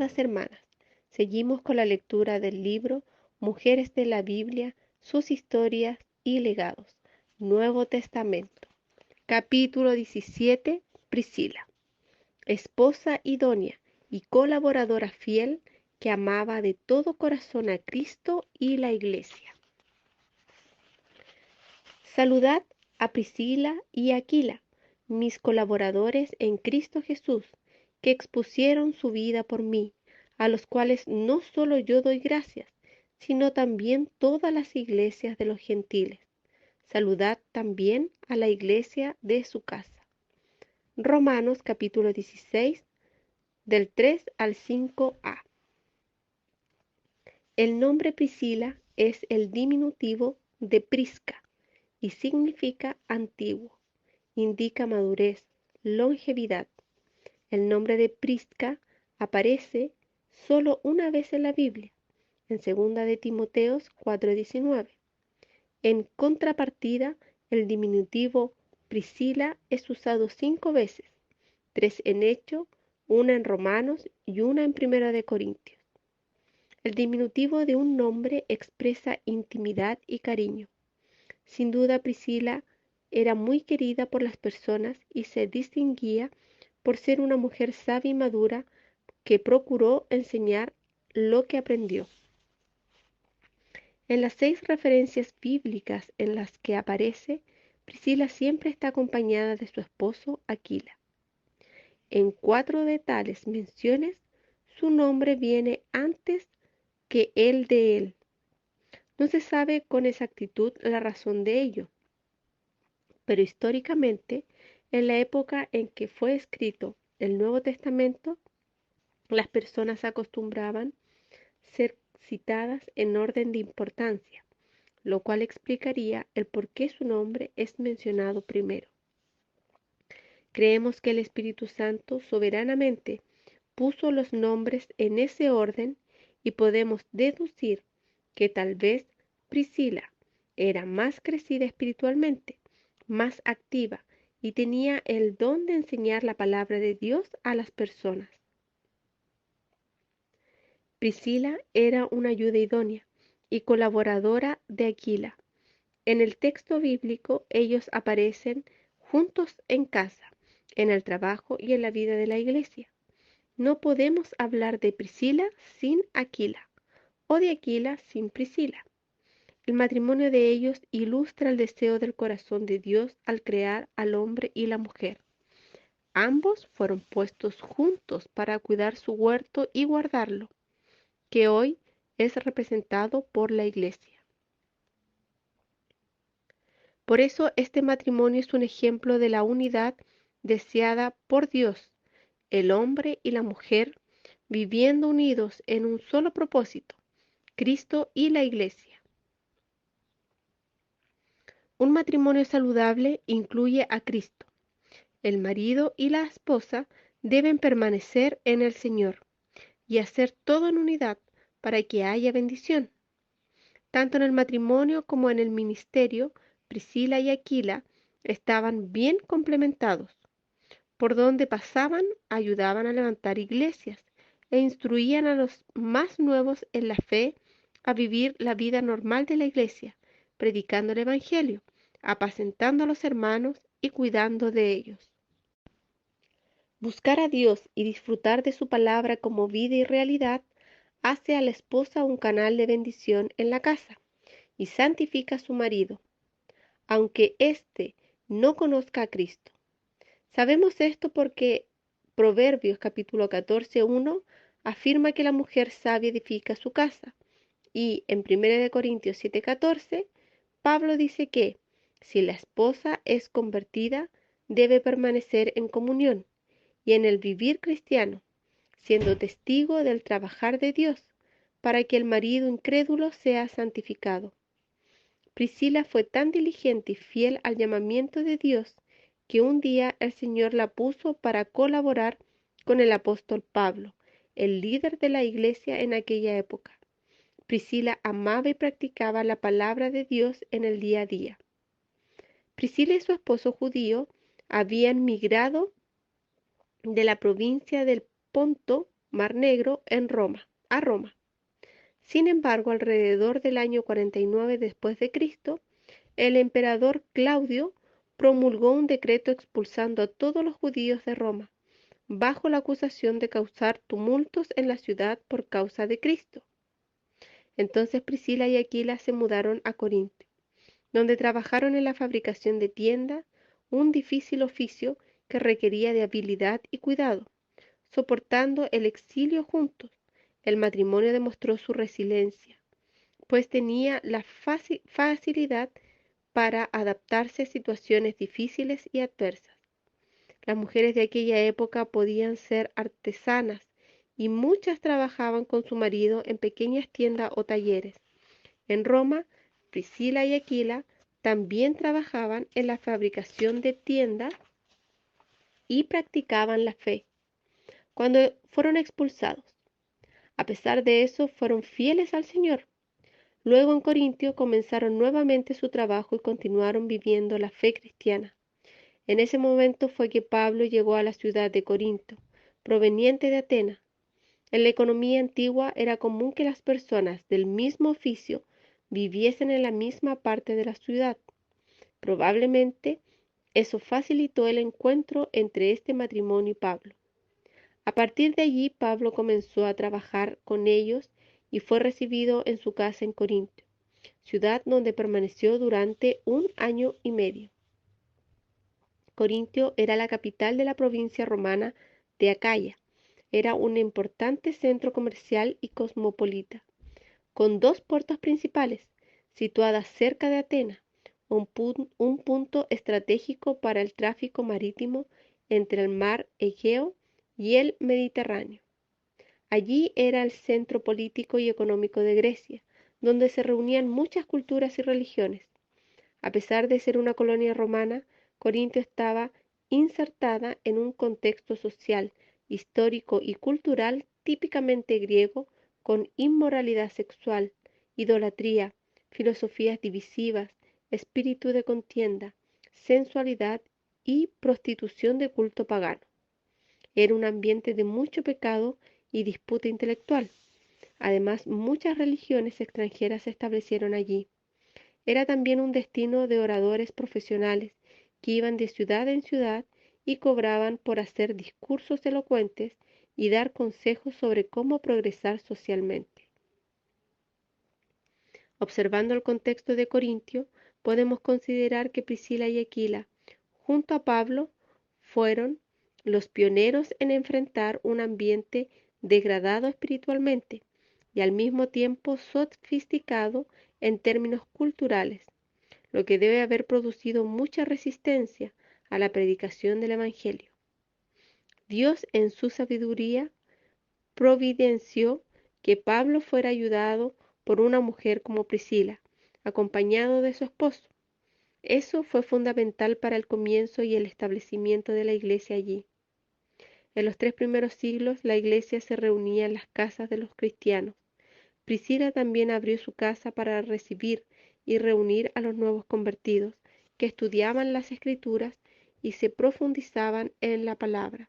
Amadas hermanas, seguimos con la lectura del libro Mujeres de la Biblia, sus historias y legados, Nuevo Testamento. Capítulo 17. Priscila, esposa idónea y colaboradora fiel que amaba de todo corazón a Cristo y la Iglesia. Saludad a Priscila y Aquila, mis colaboradores en Cristo Jesús, que expusieron su vida por mí, a los cuales no solo yo doy gracias, sino también todas las iglesias de los gentiles. Saludad también a la iglesia de su casa. Romanos capítulo 16, del 3 al 5a. El nombre Priscila es el diminutivo de Prisca y significa antiguo. Indica madurez, longevidad. El nombre de Prisca aparece solo una vez en la Biblia, en 2 de Timoteos 4:19. En contrapartida, el diminutivo Priscila es usado 5 veces, 3 en Hechos, 1 en Romanos y 1 en 1 de Corintios. El diminutivo de un nombre expresa intimidad y cariño. Sin duda, Priscila era muy querida por las personas y se distinguía por ser una mujer sabia y madura que procuró enseñar lo que aprendió. En las 6 referencias bíblicas en las que aparece, Priscila siempre está acompañada de su esposo Aquila. En 4 de tales menciones, su nombre viene antes que el de él. No se sabe con exactitud la razón de ello, pero históricamente, en la época en que fue escrito el Nuevo Testamento, las personas acostumbraban ser citadas en orden de importancia, lo cual explicaría el por qué su nombre es mencionado primero. Creemos que el Espíritu Santo soberanamente puso los nombres en ese orden y podemos deducir que tal vez Priscila era más crecida espiritualmente, más activa y tenía el don de enseñar la palabra de Dios a las personas. Priscila era una ayuda idónea y colaboradora de Aquila. En el texto bíblico ellos aparecen juntos en casa, en el trabajo y en la vida de la iglesia. No podemos hablar de Priscila sin Aquila o de Aquila sin Priscila. El matrimonio de ellos ilustra el deseo del corazón de Dios al crear al hombre y la mujer. Ambos fueron puestos juntos para cuidar su huerto y guardarlo, que hoy es representado por la iglesia. Por eso este matrimonio es un ejemplo de la unidad deseada por Dios, el hombre y la mujer viviendo unidos en un solo propósito, Cristo y la iglesia. Un matrimonio saludable incluye a Cristo. El marido y la esposa deben permanecer en el Señor y hacer todo en unidad para que haya bendición. Tanto en el matrimonio como en el ministerio, Priscila y Aquila estaban bien complementados. Por donde pasaban, ayudaban a levantar iglesias e instruían a los más nuevos en la fe a vivir la vida normal de la iglesia, predicando el Evangelio, apacentando a los hermanos y cuidando de ellos. Buscar a Dios y disfrutar de su palabra como vida y realidad hace a la esposa un canal de bendición en la casa y santifica a su marido, aunque éste no conozca a Cristo. Sabemos esto porque Proverbios capítulo 14:1 afirma que la mujer sabia edifica su casa y en 1 Corintios 7:14 Pablo dice que si la esposa es convertida debe permanecer en comunión y en el vivir cristiano, siendo testigo del trabajar de Dios para que el marido incrédulo sea santificado. Priscila fue tan diligente y fiel al llamamiento de Dios que un día el Señor la puso para colaborar con el apóstol Pablo, el líder de la iglesia en aquella época. Priscila amaba y practicaba la palabra de Dios en el día a día. Priscila y su esposo judío habían migrado de la provincia del Ponto Mar Negro a Roma. Sin embargo, alrededor del año 49 después de Cristo, el emperador Claudio promulgó un decreto expulsando a todos los judíos de Roma, bajo la acusación de causar tumultos en la ciudad por causa de Cristo. Entonces Priscila y Aquila se mudaron a Corinto, donde trabajaron en la fabricación de tiendas, un difícil oficio que requería de habilidad y cuidado. Soportando el exilio juntos, el matrimonio demostró su resiliencia, pues tenía la facilidad para adaptarse a situaciones difíciles y adversas. Las mujeres de aquella época podían ser artesanas y muchas trabajaban con su marido en pequeñas tiendas o talleres. En Roma, Priscila y Aquila también trabajaban en la fabricación de tiendas y practicaban la fe. Cuando fueron expulsados, a pesar de eso, fueron fieles al Señor. Luego en Corintio comenzaron nuevamente su trabajo y continuaron viviendo la fe cristiana. En ese momento fue que Pablo llegó a la ciudad de Corinto, proveniente de Atenas. En la economía antigua era común que las personas del mismo oficio viviesen en la misma parte de la ciudad. Probablemente eso facilitó el encuentro entre este matrimonio y Pablo. A partir de allí, Pablo comenzó a trabajar con ellos y fue recibido en su casa en Corinto, ciudad donde permaneció durante 1 año y medio. Corintio era la capital de la provincia romana de Acaya. Era un importante centro comercial y cosmopolita, con dos puertos principales, situadas cerca de Atenas, un punto estratégico para el tráfico marítimo entre el mar Egeo y el Mediterráneo. Allí era el centro político y económico de Grecia, donde se reunían muchas culturas y religiones. A pesar de ser una colonia romana, Corinto estaba insertada en un contexto social, histórico y cultural típicamente griego, con inmoralidad sexual, idolatría, filosofías divisivas, espíritu de contienda, sensualidad y prostitución de culto pagano. Era un ambiente de mucho pecado y disputa intelectual. Además, muchas religiones extranjeras se establecieron allí. Era también un destino de oradores profesionales que iban de ciudad en ciudad y cobraban por hacer discursos elocuentes y dar consejos sobre cómo progresar socialmente. Observando el contexto de Corintio, podemos considerar que Priscila y Aquila, junto a Pablo, fueron los pioneros en enfrentar un ambiente degradado espiritualmente y al mismo tiempo sofisticado en términos culturales, lo que debe haber producido mucha resistencia a la predicación del Evangelio. Dios en su sabiduría providenció que Pablo fuera ayudado por una mujer como Priscila, acompañado de su esposo. Eso fue fundamental para el comienzo y el establecimiento de la iglesia allí. En los 3 primeros siglos, la iglesia se reunía en las casas de los cristianos. Priscila también abrió su casa para recibir y reunir a los nuevos convertidos, que estudiaban las escrituras y se profundizaban en la palabra,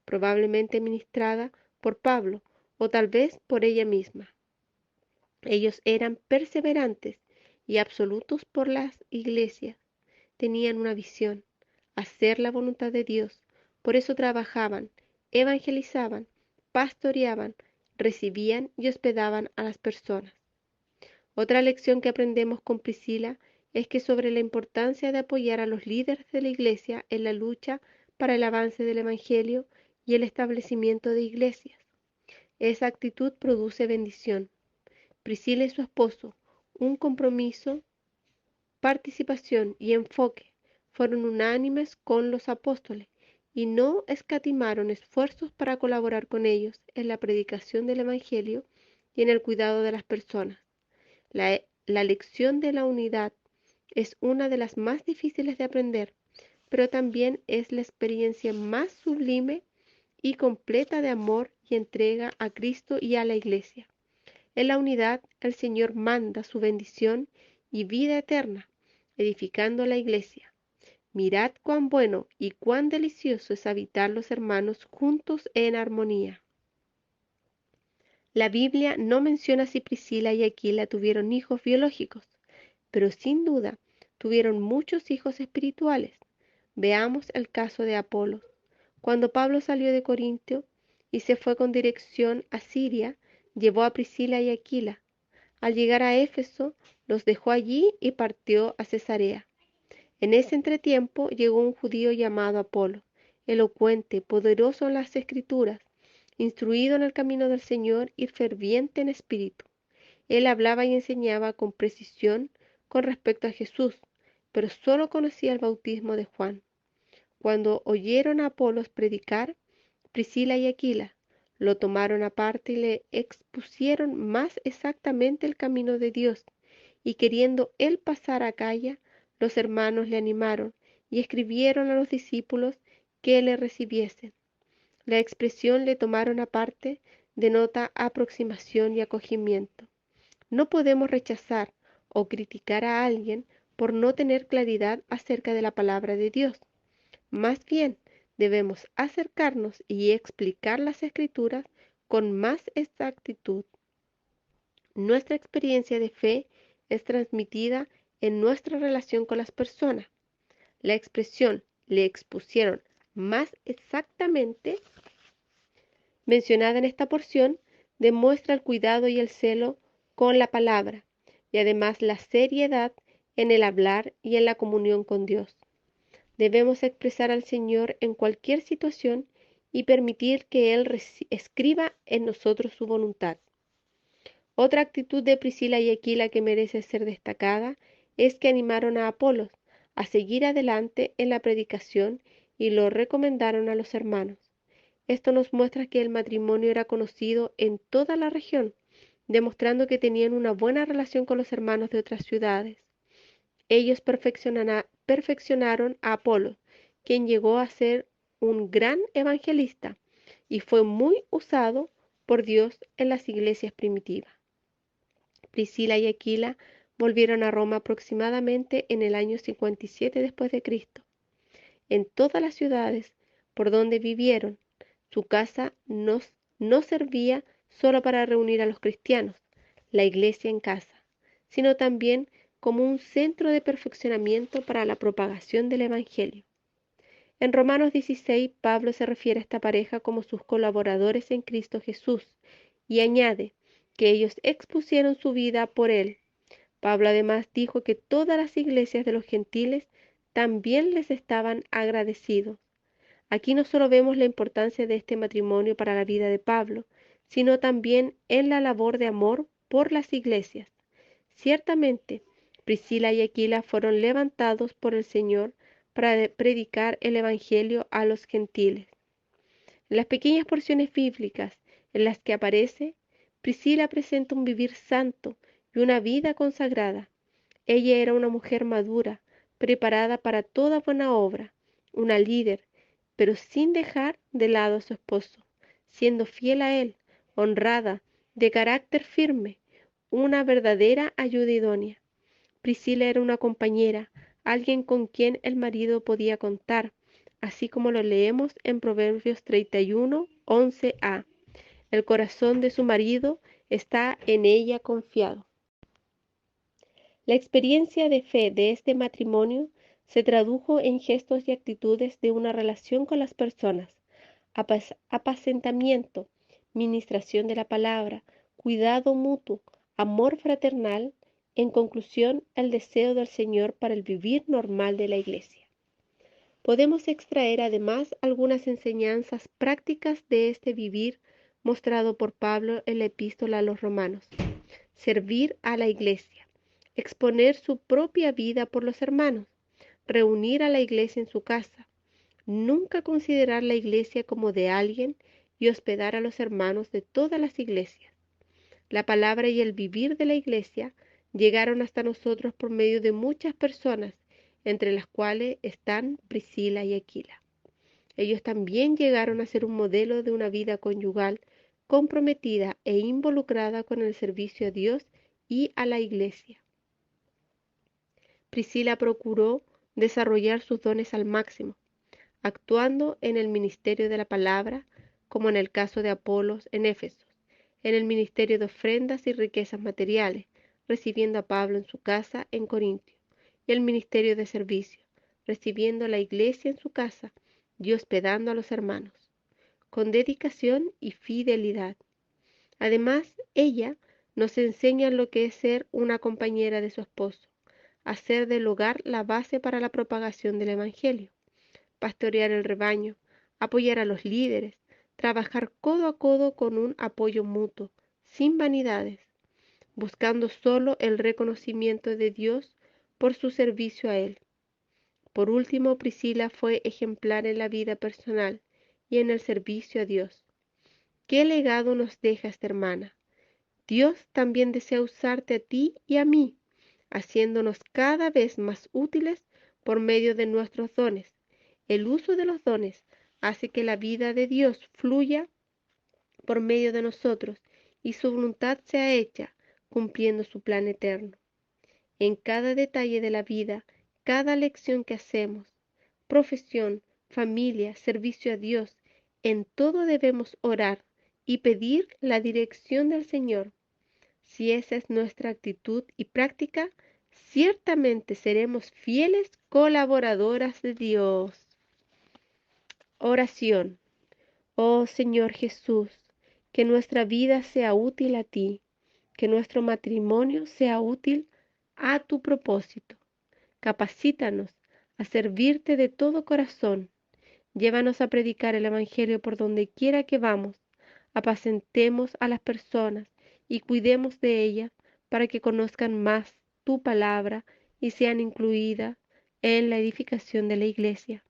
probablemente ministrada por Pablo o tal vez por ella misma. Ellos eran perseverantes y absolutos por las iglesias. Tenían una visión, hacer la voluntad de Dios. Por eso trabajaban, evangelizaban, pastoreaban, recibían y hospedaban a las personas. Otra lección que aprendemos con Priscila es que sobre la importancia de apoyar a los líderes de la iglesia en la lucha para el avance del Evangelio y el establecimiento de iglesias. Esa actitud produce bendición. Priscila y su esposo, un compromiso, participación y enfoque, fueron unánimes con los apóstoles y no escatimaron esfuerzos para colaborar con ellos en la predicación del Evangelio y en el cuidado de las personas. La lección de la unidad es una de las más difíciles de aprender, pero también es la experiencia más sublime y completa de amor y entrega a Cristo y a la Iglesia. En la unidad, el Señor manda su bendición y vida eterna, edificando la Iglesia. Mirad cuán bueno y cuán delicioso es habitar los hermanos juntos en armonía. La Biblia no menciona si Priscila y Aquila tuvieron hijos biológicos, pero sin duda tuvieron muchos hijos espirituales. Veamos el caso de Apolos. Cuando Pablo salió de Corintio y se fue con dirección a Siria, llevó a Priscila y Aquila. Al llegar a Éfeso, los dejó allí y partió a Cesarea. En ese entretiempo llegó un judío llamado Apolo, elocuente, poderoso en las Escrituras, instruido en el camino del Señor y ferviente en espíritu. Él hablaba y enseñaba con precisión con respecto a Jesús, pero solo conocía el bautismo de Juan. Cuando oyeron a Apolos predicar, Priscila y Aquila lo tomaron aparte y le expusieron más exactamente el camino de Dios, y queriendo él pasar a Acaya, los hermanos le animaron y escribieron a los discípulos que le recibiesen. La expresión "le tomaron aparte" denota aproximación y acogimiento. No podemos rechazar o criticar a alguien por no tener claridad acerca de la palabra de Dios. Más bien, debemos acercarnos y explicar las Escrituras con más exactitud. Nuestra experiencia de fe es transmitida en nuestra relación con las personas. La expresión "le expusieron más exactamente" mencionada en esta porción demuestra el cuidado y el celo con la palabra, y además la seriedad en el hablar y en la comunión con Dios. Debemos expresar al Señor en cualquier situación y permitir que Él escriba en nosotros su voluntad. Otra actitud de Priscila y Aquila que merece ser destacada es que animaron a Apolos a seguir adelante en la predicación y lo recomendaron a los hermanos. Esto nos muestra que el matrimonio era conocido en toda la región, demostrando que tenían una buena relación con los hermanos de otras ciudades. Ellos perfeccionaron a Apolo, quien llegó a ser un gran evangelista y fue muy usado por Dios en las iglesias primitivas. Priscila y Aquila volvieron a Roma aproximadamente en el año 57 después de Cristo. En todas las ciudades por donde vivieron, su casa no servía solo para reunir a los cristianos, la iglesia en casa, sino también como un centro de perfeccionamiento para la propagación del Evangelio. En Romanos 16, Pablo se refiere a esta pareja como sus colaboradores en Cristo Jesús y añade que ellos expusieron su vida por él. Pablo además dijo que todas las iglesias de los gentiles también les estaban agradecidos. Aquí no solo vemos la importancia de este matrimonio para la vida de Pablo, sino también en la labor de amor por las iglesias. Ciertamente, Priscila y Aquila fueron levantados por el Señor para predicar el Evangelio a los gentiles. En las pequeñas porciones bíblicas en las que aparece, Priscila presenta un vivir santo y una vida consagrada. Ella era una mujer madura, preparada para toda buena obra, una líder, pero sin dejar de lado a su esposo, siendo fiel a él, honrada, de carácter firme, una verdadera ayuda idónea. Priscila era una compañera, alguien con quien el marido podía contar, así como lo leemos en Proverbios 31, 11a. El corazón de su marido está en ella confiado. La experiencia de fe de este matrimonio se tradujo en gestos y actitudes de una relación con las personas, apacentamiento, ministración de la palabra, cuidado mutuo, amor fraternal, en conclusión, el deseo del Señor para el vivir normal de la Iglesia. Podemos extraer además algunas enseñanzas prácticas de este vivir mostrado por Pablo en la epístola a los Romanos. Servir a la Iglesia, exponer su propia vida por los hermanos, reunir a la Iglesia en su casa, nunca considerar la Iglesia como de alguien y hospedar a los hermanos de todas las iglesias. La palabra y el vivir de la Iglesia llegaron hasta nosotros por medio de muchas personas, entre las cuales están Priscila y Aquila. Ellos también llegaron a ser un modelo de una vida conyugal comprometida e involucrada con el servicio a Dios y a la Iglesia. Priscila procuró desarrollar sus dones al máximo, actuando en el ministerio de la palabra, como en el caso de Apolos en Éfeso. en el ministerio de ofrendas y riquezas materiales, recibiendo a Pablo en su casa en Corintio, y el ministerio de servicio, recibiendo la iglesia en su casa y hospedando a los hermanos, con dedicación y fidelidad. Además, ella nos enseña lo que es ser una compañera de su esposo, hacer del hogar la base para la propagación del Evangelio, pastorear el rebaño, apoyar a los líderes, trabajar codo a codo con un apoyo mutuo, sin vanidades, buscando solo el reconocimiento de Dios por su servicio a Él. Por último, Priscila fue ejemplar en la vida personal y en el servicio a Dios. ¿Qué legado nos deja esta hermana? Dios también desea usarte a ti y a mí, haciéndonos cada vez más útiles por medio de nuestros dones. El uso de los dones hace que la vida de Dios fluya por medio de nosotros y su voluntad sea hecha, cumpliendo su plan eterno. En cada detalle de la vida, cada lección que hacemos, profesión, familia, servicio a Dios, en todo debemos orar y pedir la dirección del Señor. Si esa es nuestra actitud y práctica, ciertamente seremos fieles colaboradoras de Dios. Oración. Oh Señor Jesús, que nuestra vida sea útil a ti, que nuestro matrimonio sea útil a tu propósito. Capacítanos a servirte de todo corazón. Llévanos a predicar el Evangelio por donde quiera que vamos. Apacentemos a las personas y cuidemos de ellas para que conozcan más tu palabra y sean incluidas en la edificación de la iglesia.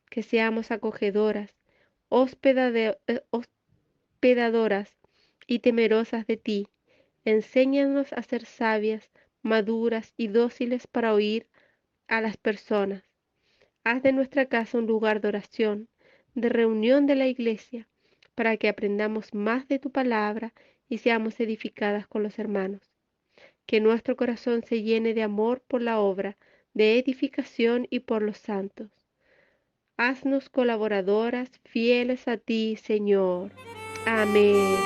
Que seamos acogedoras, hospedadoras y temerosas de ti. Enséñanos a ser sabias, maduras y dóciles para oír a las personas. Haz de nuestra casa un lugar de oración, de reunión de la iglesia, para que aprendamos más de tu palabra y seamos edificadas con los hermanos. Que nuestro corazón se llene de amor por la obra, de edificación y por los santos. Haznos colaboradoras fieles a ti, Señor. Amén.